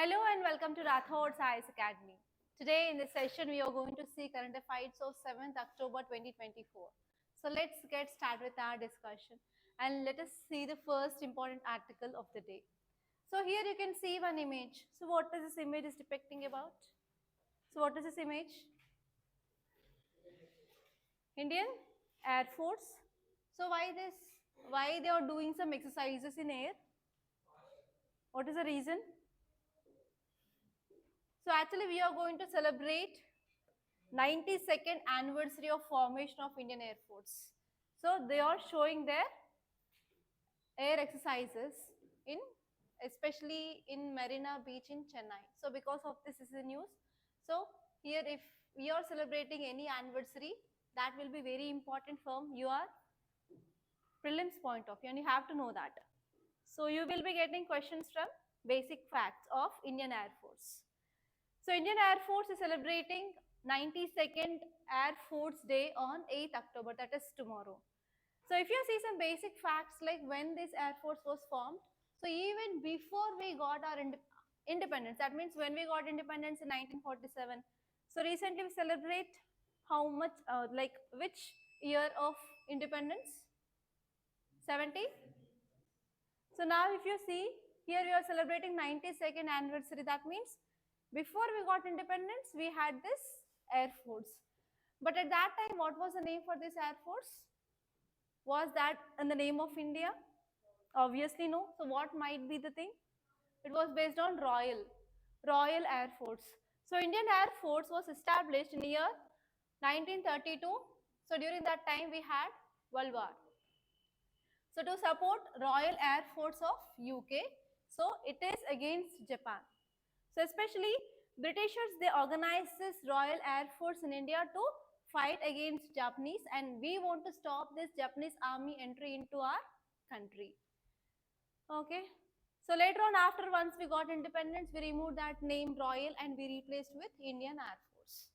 Hello and welcome to Rathods IAS Academy. Today in this session we are going to see current affairs of 7th October 2024. So let's get started with our discussion and let us see the first important article of the day. So here you can see one image. So what is this image is depicting about? So what is this image? Indian Air Force. So why this? Why they are doing some exercises in air? What is the reason? So actually we are going to celebrate 92nd anniversary of formation of Indian Air Force. So they are showing their air exercises in especially in Marina Beach in Chennai. So because of this is the news. So here if we are celebrating any anniversary, that will be very important from your prelims point of view and you have to know that. So you will be getting questions from basic facts of Indian Air Force. So Indian Air Force is celebrating 92nd Air Force Day on 8th October, that is tomorrow. So if you see some basic facts like when this Air Force was formed, so even before we got our independence, that means when we got independence in 1947. So recently we celebrate how much, like which year of independence? 70? So now if you see, here we are celebrating 92nd anniversary. That means before we got independence, we had this Air Force. But at that time, what was the name for this Air Force? Was that in the name of India? Obviously no. So what might be the thing? It was based on Royal Air Force. So Indian Air Force was established in the year 1932. So during that time, we had World War. So to support Royal Air Force of UK, so it is against Japan. So especially Britishers, they organized this Royal Air Force in India to fight against Japanese, and we want to stop this Japanese army entry into our country. Okay. So later on, after once we got independence, we removed that name Royal and we replaced with Indian Air Force.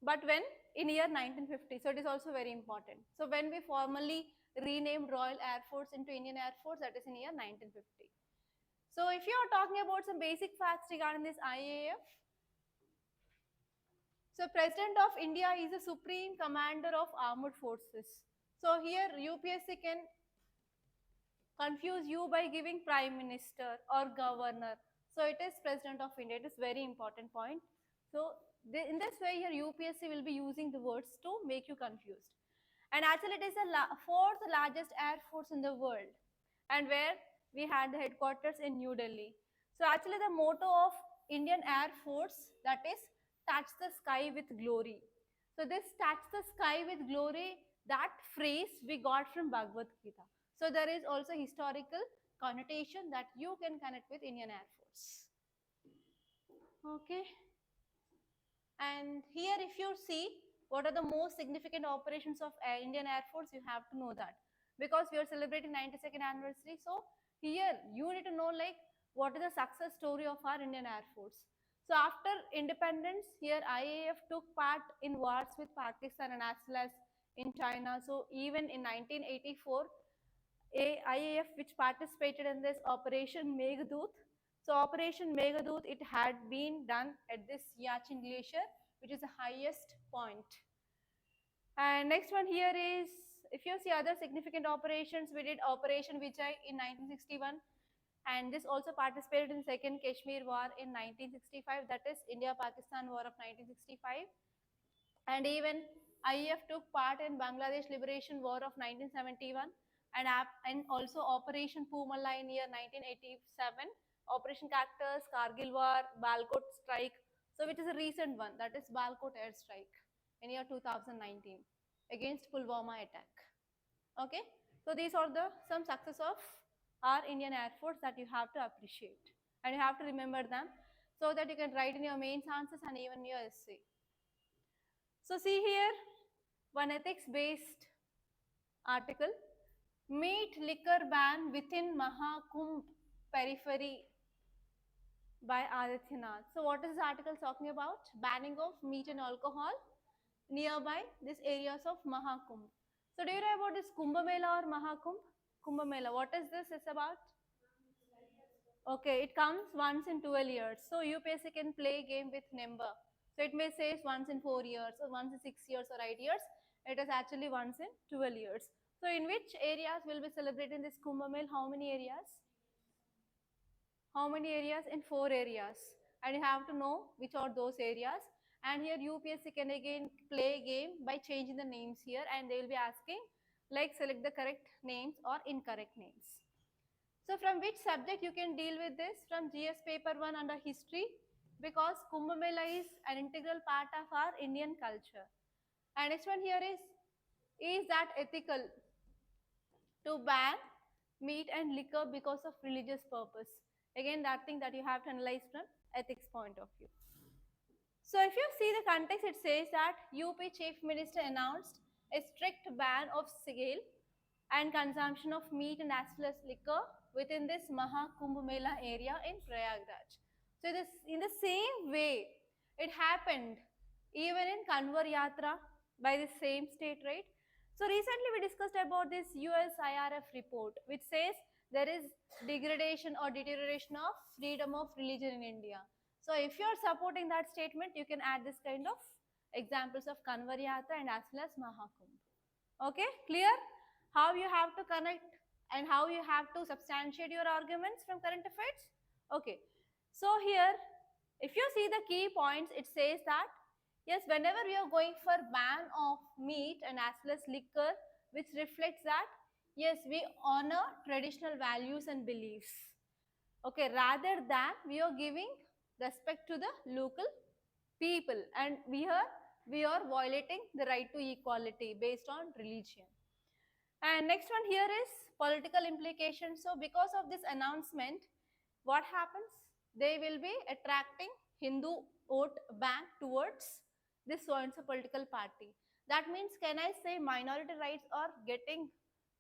But when? In year 1950. So it is also very important. So when we formally renamed Royal Air Force into Indian Air Force, that is in year 1950. So if you are talking about some basic facts regarding this IAF, so President of India is the Supreme Commander of Armed Forces. So here UPSC can confuse you by giving Prime Minister or Governor. So it is President of India. It is very important point. So in this way here UPSC will be using the words to make you confused. And actually it is the fourth largest air force in the world, and where we had the headquarters in New Delhi. So actually the motto of Indian Air Force, that is touch the sky with glory. So this touch the sky with glory, that phrase we got from Bhagavad Gita. So there is also historical connotation that you can connect with Indian Air Force. Okay. And here if you see what are the most significant operations of Indian Air Force, you have to know that. Because we are celebrating 92nd anniversary. So here you need to know like what is the success story of our Indian Air Force. So after independence, here IAF took part in wars with Pakistan and as well as in China. So even in 1984, IAF which participated in this Operation Meghdut. So Operation Meghdut, it had been done at this Yachin Glacier, which is the highest point. And next one here is, if you see other significant operations, we did Operation Vijay in 1961. And this also participated in Second Kashmir War in 1965, that is India-Pakistan War of 1965. And even IAF took part in Bangladesh Liberation War of 1971 and also Operation Kumbh Mela in year 1987, Operation Cactus, Kargil War, Balkot Strike, so which is a recent one, that is Balkot Air Strike in year 2019 against Pulwama attack. Okay, so these are the some success of our Indian Air Force that you have to appreciate and you have to remember them so that you can write in your mains answers and even your essay. So see here, one ethics-based article, meat liquor ban within Mahakumbh periphery by Adityanath. So what is this article talking about? Banning of meat and alcohol nearby these areas of Mahakumbh. So do you know about this Kumbh Mela or Mahakumbh? Kumbh Mela, what is this? It's about? Okay, it comes once in 12 years. So UPSC can play game with number. So it may say once in 4 years or once in 6 years or 8 years. It is actually once in 12 years. So in which areas will be celebrating this Kumbh Mela? How many areas? How many areas? In 4 areas. And you have to know which are those areas. And here UPSC can again play game by changing the names here, and they will be asking like select the correct names or incorrect names. So from which subject you can deal with this? From GS paper 1 under history, because Kumbh Mela is an integral part of our Indian culture. And next one here is that ethical to ban meat and liquor because of religious purpose? Again, that thing that you have to analyze from ethics point of view. So if you see the context, it says that UP Chief Minister announced a strict ban of sale and consumption of meat and as well as liquor within this Maha Kumbh Mela area in Prayagraj. So this, in the same way, it happened even in Kanwar Yatra by the same state, right? So recently we discussed about this US IRF report, which says there is degradation or deterioration of freedom of religion in India. So if you are supporting that statement, you can add this kind of examples of Kanwar Yatra and as well as Mahakumbh. Okay, clear? How you have to connect and how you have to substantiate your arguments from current affairs? Okay, so here, if you see the key points, it says that yes, whenever we are going for ban of meat and as well as liquor, which reflects that yes, we honor traditional values and beliefs. Okay, rather than we are giving respect to the local people, and we are violating the right to equality based on religion. And next one here is political implications. So because of this announcement, what happens? They will be attracting Hindu vote bank towards this so and so political party. That means, can I say minority rights are getting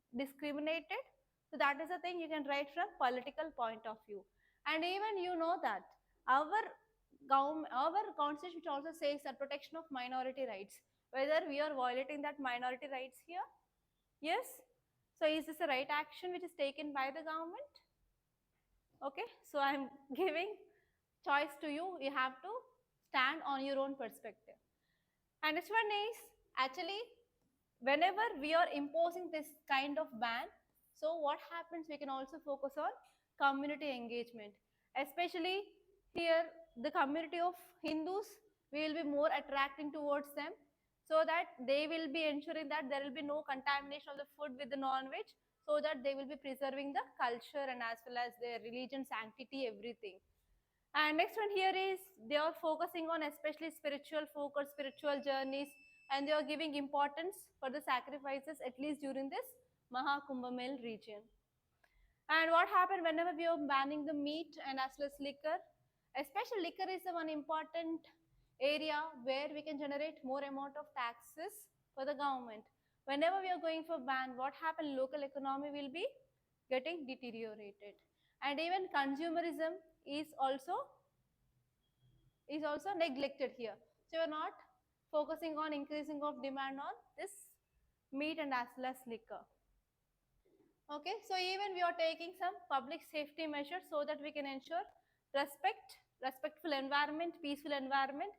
discriminated? So that is a thing you can write from political point of view. And even you know that our government, our constitution also says that protection of minority rights. Whether we are violating that minority rights here? Yes. So is this the right action which is taken by the government? Okay. So I'm giving choice to you. You have to stand on your own perspective. And next one is actually whenever we are imposing this kind of ban, so what happens? We can also focus on community engagement, especially here the community of Hindus. We will be more attracting towards them, so that they will be ensuring that there will be no contamination of the food with the non-veg, so that they will be preserving the culture and as well as their religion sanctity, everything. And next one here is they are focusing on especially spiritual focus, spiritual journeys, and they are giving importance for the sacrifices at least during this Maha Kumbh Mela region. And what happened whenever we are banning the meat and as well as liquor? Especially liquor is the one important area where we can generate more amount of taxes for the government. Whenever we are going for ban, what happened? Local economy will be getting deteriorated. And even consumerism is also neglected here. So you're not focusing on increasing of demand on this meat and as well as liquor. Okay, so even we are taking some public safety measures so that we can ensure respectful environment, peaceful environment,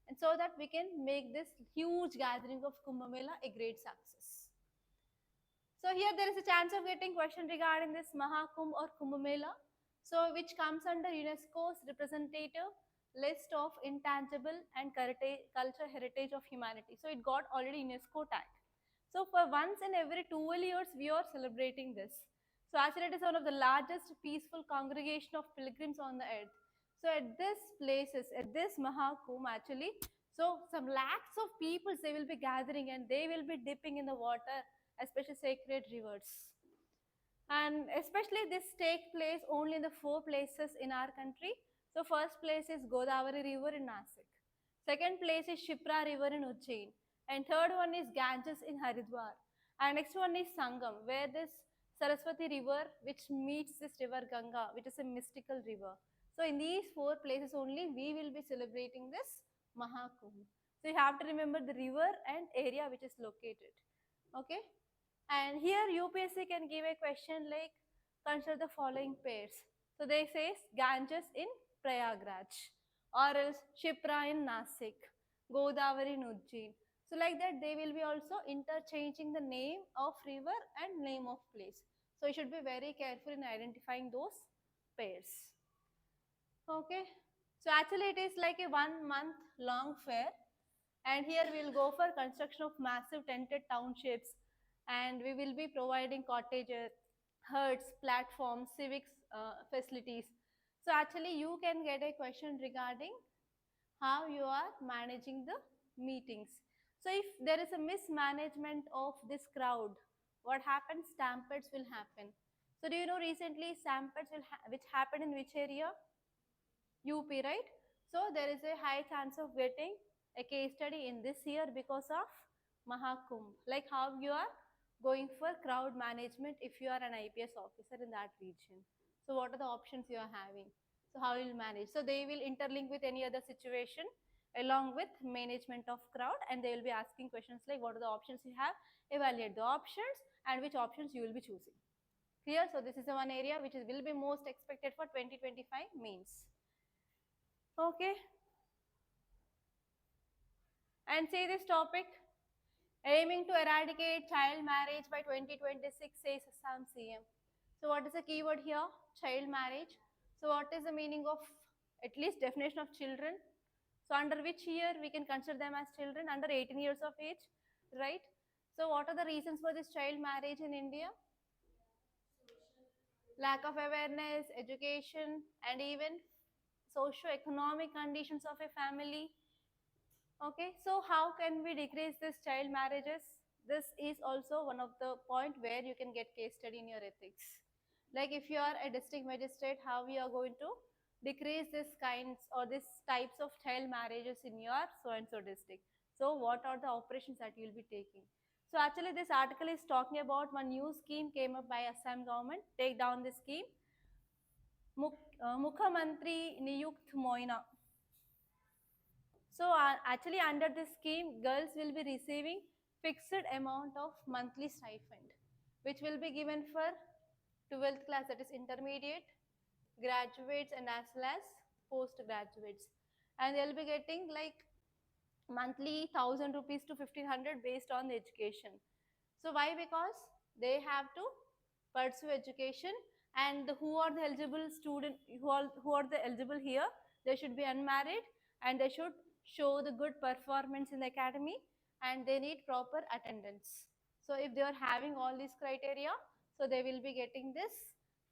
and so that we can make this huge gathering of Kumbh Mela a great success. So here there is a chance of getting question regarding this Mahakumbh or Kumbh Mela, so which comes under UNESCO's representative list of intangible and cultural heritage of humanity. So it got already UNESCO tag. So for once in every 12 years, we are celebrating this. So actually it is one of the largest peaceful congregation of pilgrims on the earth. So at this places, at this Mahakumbh actually, so some lakhs of people, they will be gathering and they will be dipping in the water, especially sacred rivers. And especially this take place only in the 4 places in our country. So first place is Godavari River in Nasik. Second place is Shipra River in Ujjain. And third one is Ganges in Haridwar. And next one is Sangam, where this Saraswati River, which meets this river Ganga, which is a mystical river. So in these 4 places only, we will be celebrating this Mahakumbh. So you have to remember the river and area which is located. Okay. And here UPSC can give a question like consider the following pairs. So they say Ganges in Prayagraj, or else Shipra in Nasik, Godavari in Ujjain. So like that they will be also interchanging the name of river and name of place. So you should be very careful in identifying those pairs. Okay. So actually it is like a 1 month long fair, and here we will go for construction of massive tented townships, and we will be providing cottages, huts, platforms, civics facilities. So actually you can get a question regarding how you are managing the meetings. So if there is a mismanagement of this crowd, what happens? Stampedes will happen. So do you know recently stampedes which happened in which area? UP, right? So there is a high chance of getting a case study in this year because of Mahakumbh. Like how you are going for crowd management if you are an IPS officer in that region. So what are the options you are having? So how you will manage? So they will interlink with any other situation along with management of crowd, and they will be asking questions like what are the options you have, evaluate the options, and which options you will be choosing. Clear? So this is the one area which is, will be most expected for 2025 mains. Okay, and say this topic, aiming to eradicate child marriage by 2026, says Assam CM. So what is the keyword here? Child marriage. So what is the meaning of, at least definition of children? So under which year we can consider them as children? Under 18 years of age, right? So what are the reasons for this child marriage in India? Lack of awareness, education, and even socio-economic conditions of a family. Okay, so how can we decrease this child marriages? This is also one of the point where you can get case study in your ethics. Like if you are a district magistrate, how we are going to decrease this kinds or this types of child marriages in your so and so district. So what are the operations that you will be taking? So actually this article is talking about one new scheme came up by Assam government. Take down this scheme. Mukhamantri Niyukt Moina. So actually under this scheme, girls will be receiving fixed amount of monthly stipend, which will be given for 12th class, that is intermediate, graduates, and as well as postgraduates. And they'll be getting like monthly 1000 rupees to 1500 based on the education. So why? Because they have to pursue education, and who are the eligible student, who are the eligible here, they should be unmarried, and they should show the good performance in the academy, and they need proper attendance. So if they are having all these criteria, so they will be getting this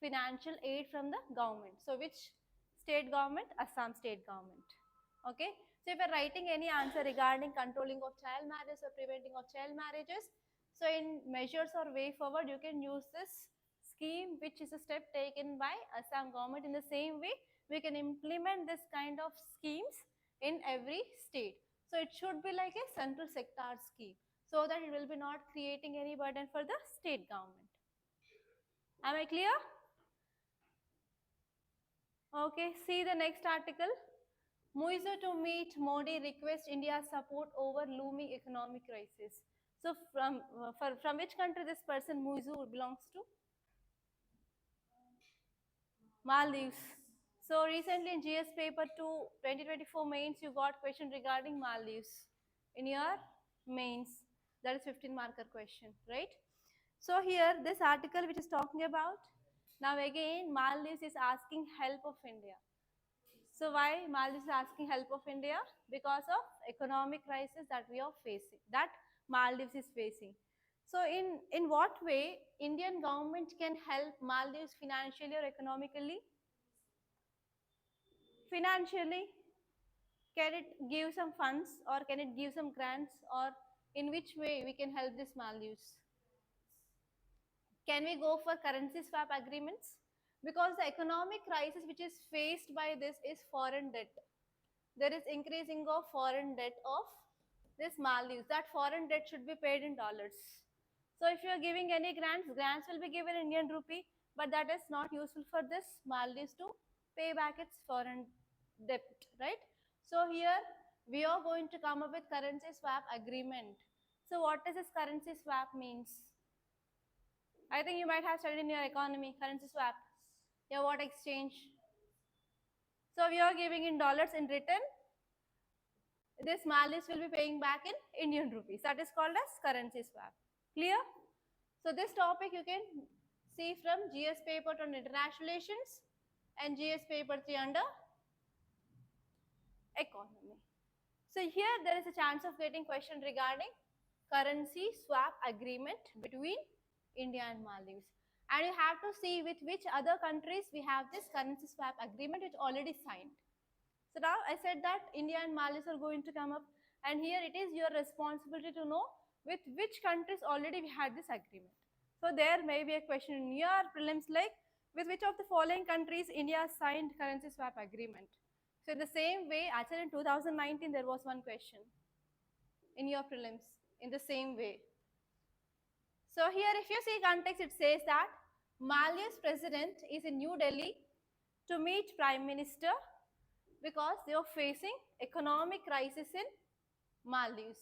financial aid from the government. So which state government? Assam state government. Okay, so if you're writing any answer regarding controlling of child marriages or preventing of child marriages, so in measures or way forward, you can use this scheme, which is a step taken by Assam government. In the same way, we can implement this kind of schemes in every state. So it should be like a central sector scheme, so that it will be not creating any burden for the state government. Am I clear? Okay, see the next article. Muizu to meet Modi request India's support over looming economic crisis. So from which country this person Muizu belongs to? Maldives. So recently in GS paper 2 2024 mains, you got question regarding Maldives in your mains. That is 15 marker question, right? So here this article which is talking about, now again Maldives is asking help of India. So why Maldives is asking help of India? Because of economic crisis that we are facing, that Maldives is facing. So in what way Indian government can help Maldives financially or economically? Financially, can it give some funds or can it give some grants, or in which way we can help this Maldives? Can we go for currency swap agreements? Because the economic crisis which is faced by this is foreign debt. There is increasing of foreign debt of this Maldives. That foreign debt should be paid in dollars. So if you are giving any grants, grants will be given in Indian rupee, but that is not useful for this Maldives to pay back its foreign debt, right? So here we are going to come up with currency swap agreement. So what does this currency swap means? I think you might have studied in your economy, currency swap. Yeah, what exchange? So we are giving in dollars, in return this Maldives will be paying back in Indian rupees. That is called as currency swap. Clear? So this topic you can see from GS paper on international relations and GS paper 3 under economy. So here there is a chance of getting question regarding currency swap agreement between India and Maldives. And you have to see with which other countries we have this currency swap agreement which already signed. So now I said that India and Maldives are going to come up, and here it is your responsibility to know with which countries already we had this agreement. So there may be a question in your prelims like with which of the following countries India signed currency swap agreement. So in the same way, actually in 2019 there was one question in your prelims in the same way. So here if you see context, it says that Maldives president is in New Delhi to meet Prime Minister because they are facing economic crisis in Maldives.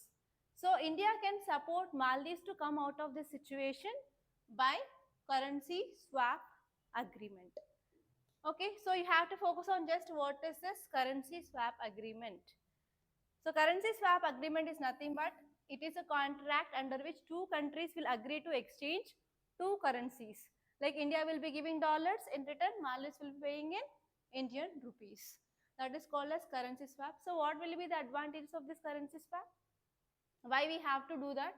So India can support Maldives to come out of this situation by currency swap agreement. Okay, so you have to focus on just what is this currency swap agreement. So currency swap agreement is nothing but it is a contract under which two countries will agree to exchange two currencies. Like India will be giving dollars, in return Maldives will be paying in Indian rupees. That is called as currency swap. So what will be the advantages of this currency swap? Why we have to do that?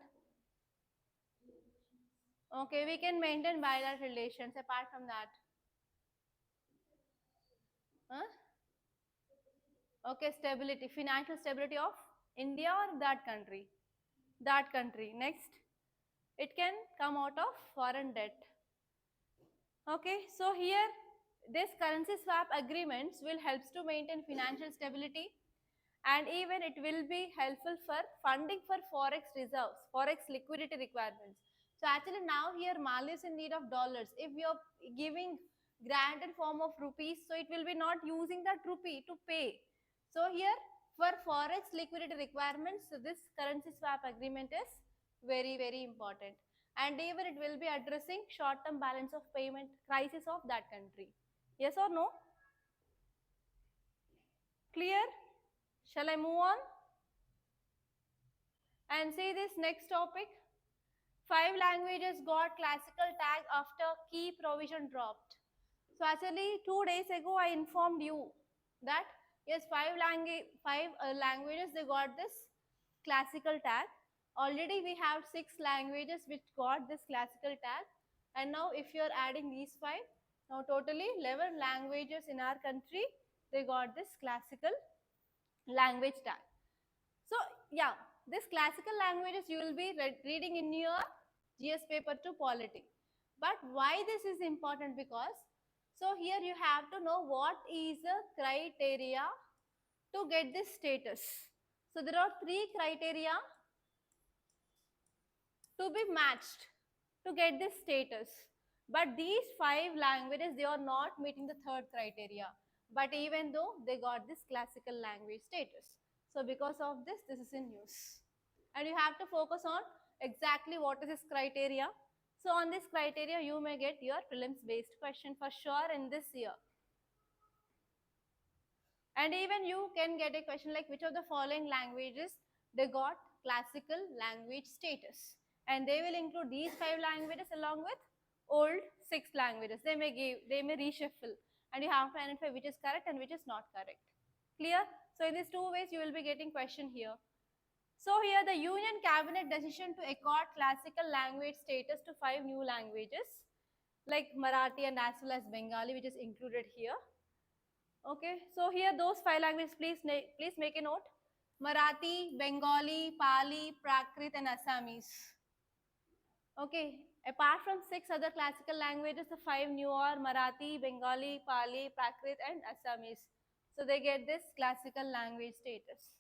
Okay, we can maintain bilateral relations apart from that. Huh? Okay, stability, financial stability of India or that country? That country. Next, it can come out of foreign debt. Okay, so here this currency swap agreements will helps to maintain financial stability, and even it will be helpful for funding for forex reserves, forex liquidity requirements. So actually now here Mali is in need of dollars. If we are giving granted form of rupees, so it will be not using that rupee to pay. So here for forex liquidity requirements, so this currency swap agreement is very important. And even it will be addressing short-term balance of payment crisis of that country. Yes or no? Clear? Shall I move on? And see this next topic. 5 languages got classical tag after key provision dropped. So actually 2 days ago I informed you that yes, five languages they got this classical tag. Already we have 6 languages which got this classical tag, and now if you are adding these 5, now totally 11 languages in our country they got this classical language tag. So yeah, this classical languages you will be reading in your GS paper 2 polity. But why this is important? Because so here you have to know what is the criteria to get this status. So there are 3 criteria to be matched to get this status. But these 5 languages, they are not meeting the third criteria. But even though they got this classical language status. So because of this, this is in news. And you have to focus on exactly what is this criteria. So on this criteria, you may get your prelims based question for sure in this year. And even you can get a question like which of the following languages they got classical language status. And they will include these 5 languages along with old 6 languages. They may reshuffle, and you have to identify which is correct and which is not correct. Clear? So in these 2 ways you will be getting question here. So here the Union Cabinet decision to accord classical language status to 5 new languages like Marathi and as well as Bengali, which is included here. Okay, so here those 5 languages, please make a note. Marathi, Bengali, Pali, Prakrit and Assamese. Okay, apart from 6 other classical languages, the 5 new are Marathi, Bengali, Pali, Prakrit and Assamese. So they get this classical language status.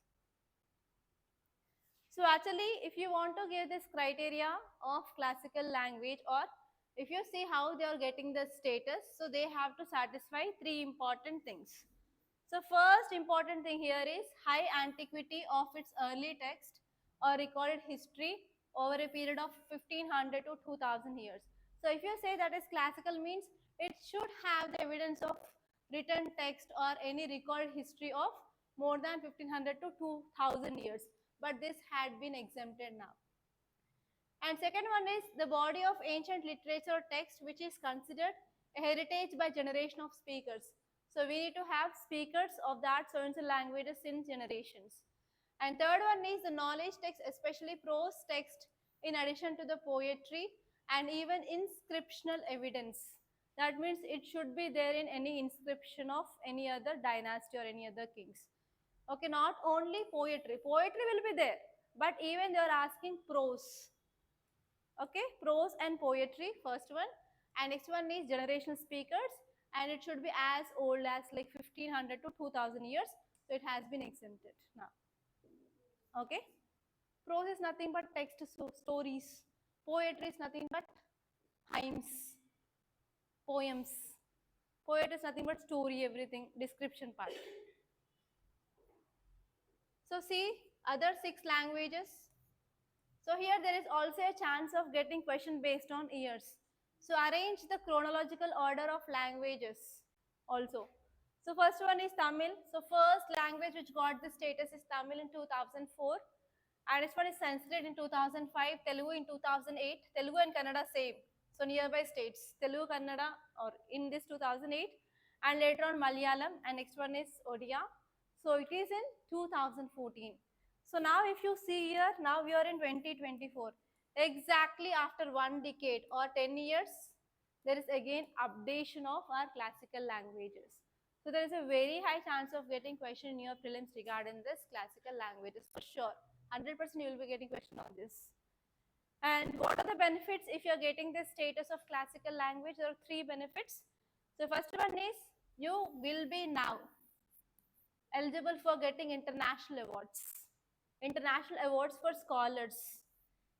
So actually, if you want to give this criteria of classical language, or if you see how they are getting the status, so they have to satisfy 3 important things. So first important thing here is high antiquity of its early text or recorded history over a period of 1500 to 2000 years. So if you say that is classical means It should have the evidence of written text or any recorded history of more than 1500 to 2000 years. But this had been exempted now. And second one is the body of ancient literature text which is considered a heritage by generation of speakers. So we need to have speakers of that certain languages in generations. And third one is the knowledge text, especially prose text, in addition to the poetry and even inscriptional evidence. That means it should be there in any inscription of any other dynasty or any other kings. Okay, not only poetry. Poetry will be there, but even they are asking prose. Okay, prose and poetry, first one. And next one is generational speakers, and it should be as old as like 1500 to 2000 years. So it has been exempted now. Okay, prose is nothing but text stories. Poetry is nothing but hymns, poems. Poet is nothing but story, everything, description part. So see, other 6 languages. So here there is also a chance of getting question based on years. So arrange the chronological order of languages also. So first one is Tamil. So first language which got the status is Tamil in 2004. And this one is Sanskrit in 2005, Telugu in 2008, Telugu and Kannada same. So nearby states, Telugu, Kannada or in this 2008, and later on Malayalam, and next one is Odia. So it is in 2014. So now if you see here, now we are in 2024. Exactly after 1 decade or 10 years, there is again updation of our classical languages. So there is a very high chance of getting question in your prelims regarding this classical languages for sure. 100% you will be getting question on this. And what are the benefits if you are getting this status of classical language? There are 3 benefits. So first one is you will be now eligible for getting international awards. International awards for scholars.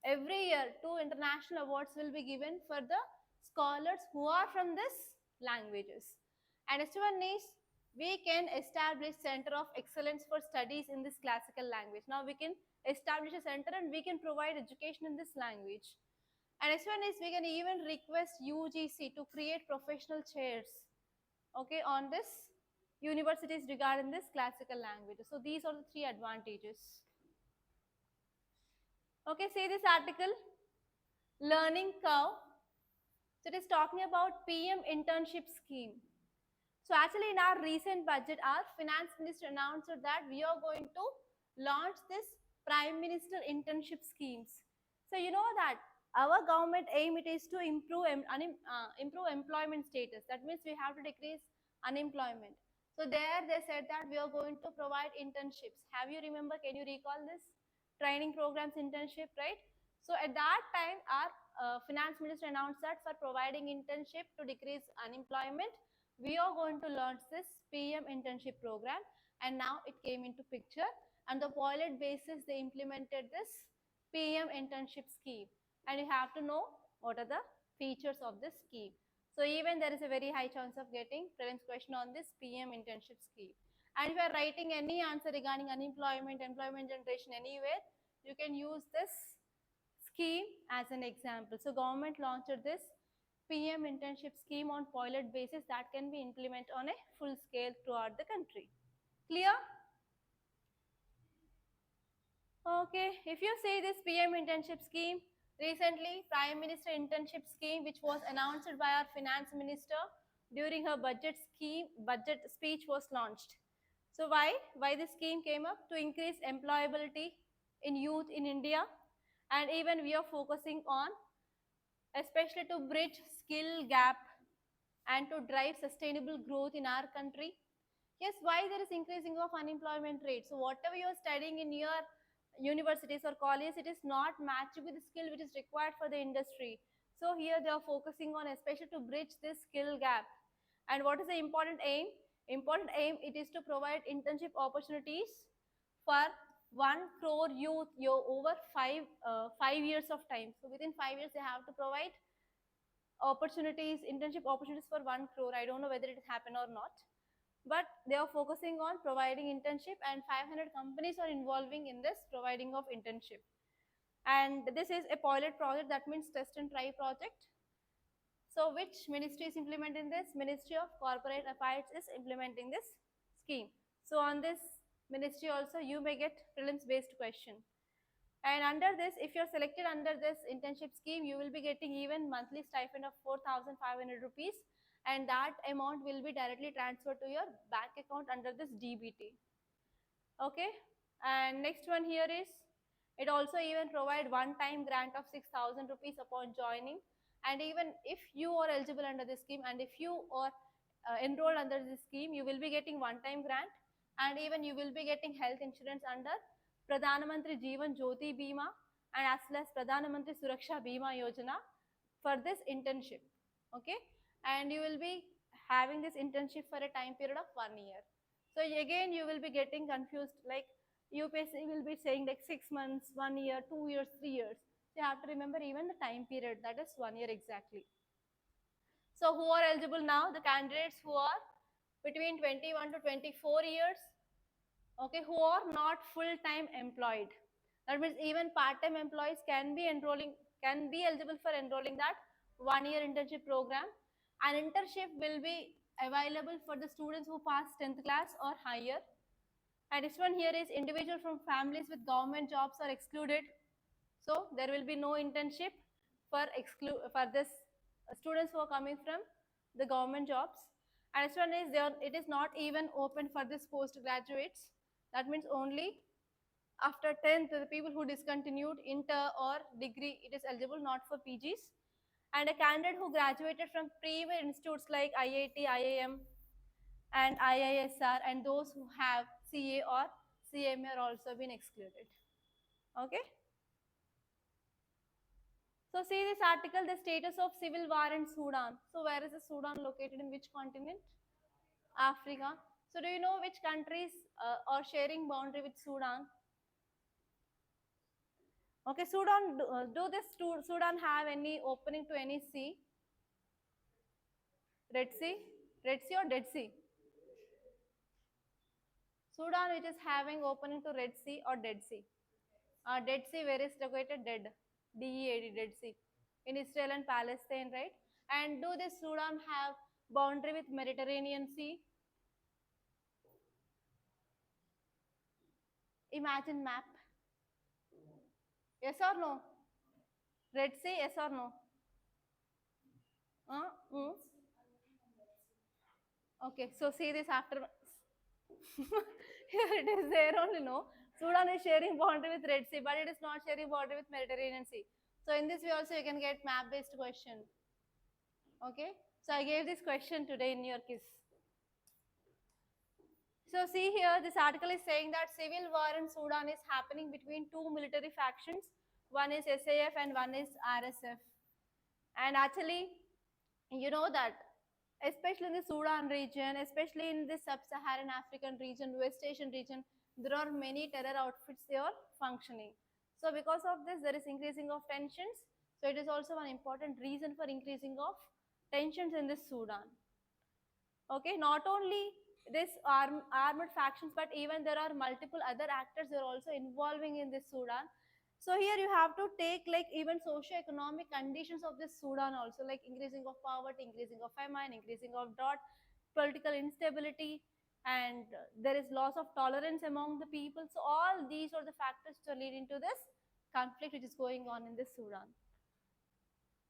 Every year 2 international awards will be given for the scholars who are from these languages. And next one is we can establish center of excellence for studies in this classical language. Now we can establish a center and we can provide education in this language. And next one is we can even request UGC to create professional chairs, okay, on this universities regarding this classical languages. So these are the 3 advantages. Okay, see this article, learning curve. So it is talking about PM internship scheme. So actually in our recent budget, our finance minister announced that we are going to launch this prime minister internship schemes. So you know that our government aim it is to improve employment status. That means we have to decrease unemployment. So there they said that we are going to provide internships. Have you remember? Can you recall this? Training programs internship, right? So at that time, our finance minister announced that for providing internship to decrease unemployment, we are going to launch this PM internship program, and now it came into picture. And the pilot basis, they implemented this PM internship scheme, and you have to know what are the features of this scheme. So even there is a very high chance of getting prelims question on this PM internship scheme. And if you are writing any answer regarding unemployment, employment generation anywhere, you can use this scheme as an example. So government launched this PM internship scheme on pilot basis that can be implemented on a full scale throughout the country. Clear? Okay, if you see this PM internship scheme, recently Prime Minister internship scheme which was announced by our finance minister during her budget speech was launched. So why this scheme came up? To increase employability in youth in India, and even we are focusing on especially to bridge skill gap and to drive sustainable growth in our country. Yes, why there is increasing of unemployment rate? So whatever you are studying in your universities or colleges, it is not matching with the skill which is required for the industry. So here they are focusing on especially to bridge this skill gap. And what is the important aim? Important aim it is to provide internship opportunities for 1 crore youth over 5 years of time. So within 5 years they have to provide opportunities, internship opportunities for 1 crore. I don't know whether it has happened or not, but they are focusing on providing internship, and 500 companies are involving in this providing of internship. And this is a pilot project, that means test and try project. So which ministry is implementing this? Ministry of Corporate Affairs is implementing this scheme. So on this ministry also you may get prelims based question. And under this, if you're selected under this internship scheme, you will be getting even monthly stipend of 4,500 rupees, and that amount will be directly transferred to your bank account under this DBT. Okay, and next one here is, it also even provide one-time grant of 6,000 rupees upon joining, and even if you are eligible under this scheme and if you are enrolled under this scheme, you will be getting one-time grant, and even you will be getting health insurance under Pradhan Mantri Jeevan Jyoti Bima and as well as Pradhan Mantri Suraksha Bima Yojana for this internship. Okay, and you will be having this internship for a time period of 1 year. So again you will be getting confused, like UPSC will be saying like 6 months, 1 year, 2 years, 3 years. So you have to remember even the time period, that is 1 year exactly. So who are eligible now? The candidates who are between 21 to 24 years, okay, who are not full-time employed. That means even part-time employees can be eligible for enrolling that 1 year internship program. An internship will be available for the students who pass 10th class or higher. And this one here is individual from families with government jobs are excluded. So there will be no internship for this students who are coming from the government jobs. And this one is it is not even open for this postgraduates. That means only after 10th, the people who discontinued inter or degree, it is eligible, not for PGs. And a candidate who graduated from private institutes like IIT, IIM, and IISR, and those who have CA or CMA are also been excluded. Okay. So see this article, the status of civil war in Sudan. So where is the Sudan located, in which continent? Africa. So do you know which countries are sharing boundary with Sudan? Okay, Sudan, do this Sudan have any opening to any sea? Red Sea? Red Sea or Dead Sea? Sudan which is having opening to Red Sea or Dead Sea? Dead Sea, where is located? Dead. DEAD, Dead Sea. In Israel and Palestine, right? And do this Sudan have boundary with Mediterranean Sea? Imagine map. Yes or no? Red Sea, yes or no? Mm. Okay, so see this after. Here it is there only, no? Sudan is sharing boundary with Red Sea, but it is not sharing boundary with Mediterranean Sea. So in this way also you can get map-based question. Okay, so I gave this question today in your quiz. So see here, this article is saying that civil war in Sudan is happening between two military factions. One is SAF and one is RSF. And actually, you know that especially in the Sudan region, especially in the sub-Saharan African region, West Asian region, there are many terror outfits they are functioning. So because of this, there is increasing of tensions. So it is also an important reason for increasing of tensions in this Sudan. Okay, not only this armored factions, but even there are multiple other actors that are also involving in this Sudan. So here you have to take like even socio-economic conditions of this Sudan also, like increasing of poverty, increasing of famine, increasing of drought, political instability, and there is loss of tolerance among the people. So all these are the factors to lead into this conflict which is going on in this Sudan.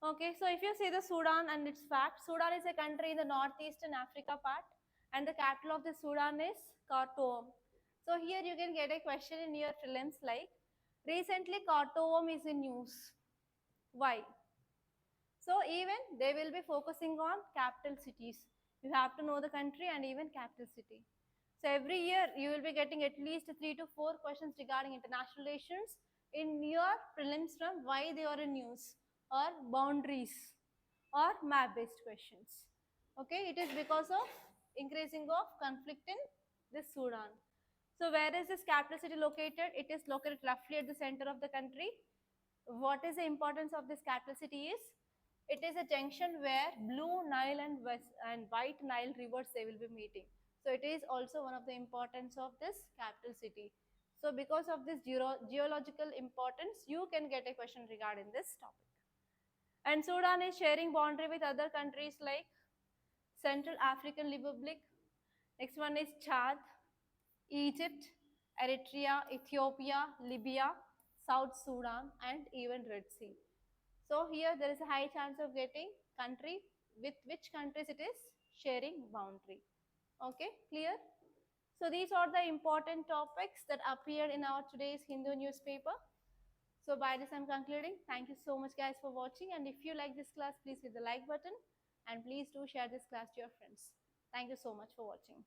Okay, so if you see the Sudan and its fact, Sudan is a country in the northeastern Africa part, and the capital of the Sudan is Khartoum. So here you can get a question in your prelims like, recently Khartoum is in news. Why? So even they will be focusing on capital cities. You have to know the country and even capital city. So every year you will be getting at least 3 to 4 questions regarding international relations in your prelims from why they are in news or boundaries or map based questions. Okay, it is because of increasing of conflict in this Sudan. So where is this capital city located? It is located roughly at the center of the country. What is the importance of this capital city is, it is a junction where Blue Nile and White Nile rivers they will be meeting. So it is also one of the importance of this capital city. So because of this geological importance, you can get a question regarding this topic. And Sudan is sharing boundary with other countries like Central African Republic. Next one is Chad, Egypt, Eritrea, Ethiopia, Libya, South Sudan, and even Red Sea. So here there is a high chance of getting country with which countries it is sharing boundary. Okay, clear? So these are the important topics that appeared in our today's Hindu newspaper. So by this I'm concluding. Thank you so much guys for watching, and if you like this class, please hit the like button and please do share this class to your friends. Thank you so much for watching.